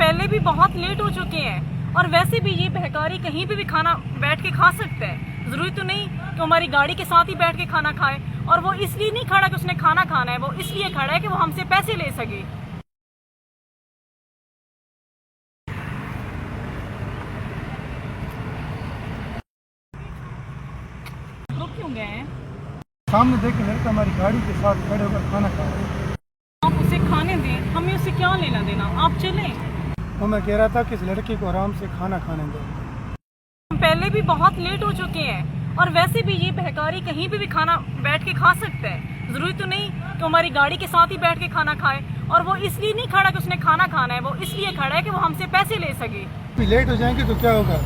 पहले भी बहुत लेट हो चुके हैं और वैसे भी ये बहकारी कहीं पे भी खाना बैठ के खा सकता है। जरूरी तो नहीं कि हमारी गाड़ी के साथ ही बैठ के खाना खाए। और वो इसलिए नहीं खड़ा कि उसने खाना खाना है, वो इसलिए खड़ा है कि वो हमसे पैसे ले सके। रुक क्यों गए हैं? सामने देखे लड़का हमारी गाड़ी के साथ खड़े होकर खाना खा रहा है। आप उसे खाने दें, हमें उससे क्या लेना देना, आप चलें। तो मैं कह रहा था कि इस लड़के को आराम से खाना खाने दो। पहले भी बहुत लेट हो चुके हैं और वैसे भी ये बहकारी कहीं पे भी खाना बैठ के खा सकता है। जरूरी तो नहीं कि हमारी गाड़ी के साथ ही बैठ के खाना खाए। और वो इसलिए नहीं खड़ा कि उसने खाना खाना है, वो इसलिए खड़ा है कि वो हमसे पैसे ले सके। भी लेट हो जाएंगे तो क्या होगा?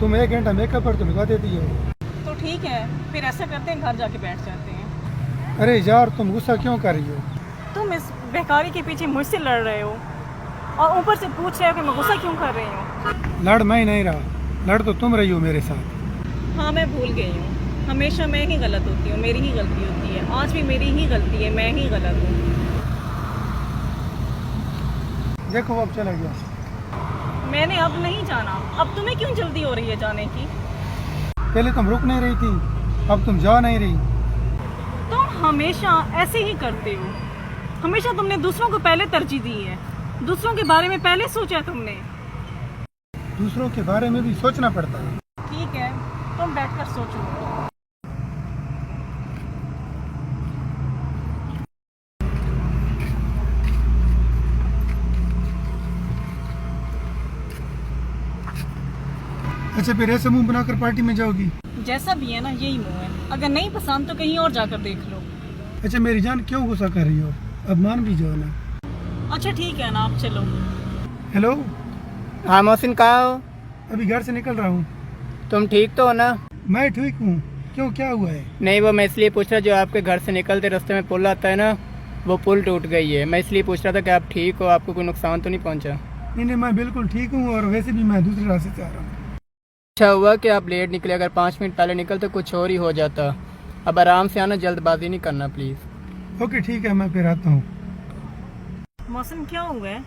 तुम 1 घंटा मेकअप पर तो लगा देती हो। तो ठीक है, फिर ऐसा करते हैं, घर जाके बैठ जाते हैं। अरे यार, तुम गुस्सा क्यों कर रही हो? तुम इस बहकारी के पीछे मुझसे लड़ रहे हो और ऊपर से पूछ रहे हो कि मैं गुस्सा क्यों कर रही हूँ। लड़ मैं नहीं रहा, लड़ तो तुम रही हो मेरे साथ। हाँ, मैं भूल गई हूँ। हमेशा मैं ही गलत होती हूँ, मेरी ही गलती होती है। आज भी मेरी ही गलती है, मैं ही गलत हूँ। देखो अब चला गया। मैंने अब नहीं जाना। अब तुम्हें क्यों जल्दी हो रही है जाने की? पहले तुम रुक नहीं रही थी, अब तुम जा नहीं रही। तुम हमेशा ऐसे ही करते हो। हमेशा तुमने दूसरों को पहले तरजीह दी है, दूसरों के बारे में पहले सोचा तुमने। दूसरों के बारे में भी सोचना पड़ता है। ठीक है, तुम बैठकर सोचो। अच्छा, फिर ऐसे मुंह बनाकर पार्टी में जाओगी? जैसा भी है ना, यही मुंह है। अगर नहीं पसंद तो कहीं और जाकर देख लो। अच्छा मेरी जान, क्यों गुस्सा कर रही हो? अब मान भी जाओ ना। अच्छा ठीक है ना, आप चलो। हेलो। हाँ मोहसिन, कहाँ हो? अभी घर से निकल रहा हूँ। तुम ठीक तो हो ना? मैं ठीक हूँ। क्यों, क्या हुआ है? नहीं, वो मैं इसलिए पूछ रहा, जो आपके घर से निकलते रास्ते में पुल आता है ना, वो पुल टूट गई है। मैं इसलिए पूछ रहा था कि आप ठीक हो, आपको कोई नुकसान तो नहीं पहुंचा? नहीं, मैं बिल्कुल ठीक हूँ और वैसे भी मैं दूसरे रास्ते से आ रहा हूँ। अच्छा हुआ कि आप लेट निकले, अगर 5 मिनट पहले निकलते कुछ और ही हो जाता। अब आराम से आना, जल्दबाजी नहीं करना प्लीज़। ओके ठीक है, मैं फिर आता हूँ। मौसम क्या हुआ है?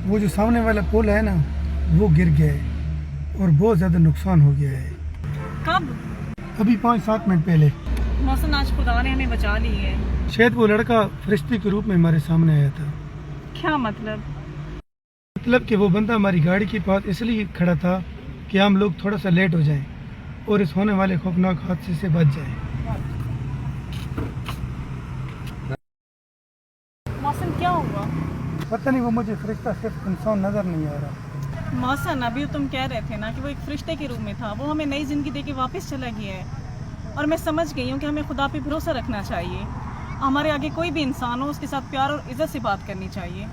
वो जो सामने वाला पुल है ना, वो गिर गया है और बहुत ज़्यादा नुकसान हो गया है। कब? अभी 5-7 मिनट पहले। मौसम, आज खुदा ने हमें बचा ली है। शायद वो लड़का फरिश्ते के रूप में हमारे सामने आया था। क्या मतलब? मतलब कि वो बंदा हमारी गाड़ी के पास इसलिए खड़ा था कि हम लोग थोड़ा सा लेट हो जाएं और इस होने वाले खौफनाक हादसे से बच जाएं। मौसम क्या हुआ? पता नहीं, वो मुझे फरिश्ता सिर्फ इंसान नज़र नहीं आ रहा। मौसम, अभी तुम कह रहे थे ना कि वो एक फरिश्ते के रूप में था। वो हमें नई ज़िंदगी देके वापस चला गया है और मैं समझ गई हूँ कि हमें खुदा पे भरोसा रखना चाहिए। हमारे आगे कोई भी इंसान हो, उसके साथ प्यार और इज्जत से बात करनी चाहिए।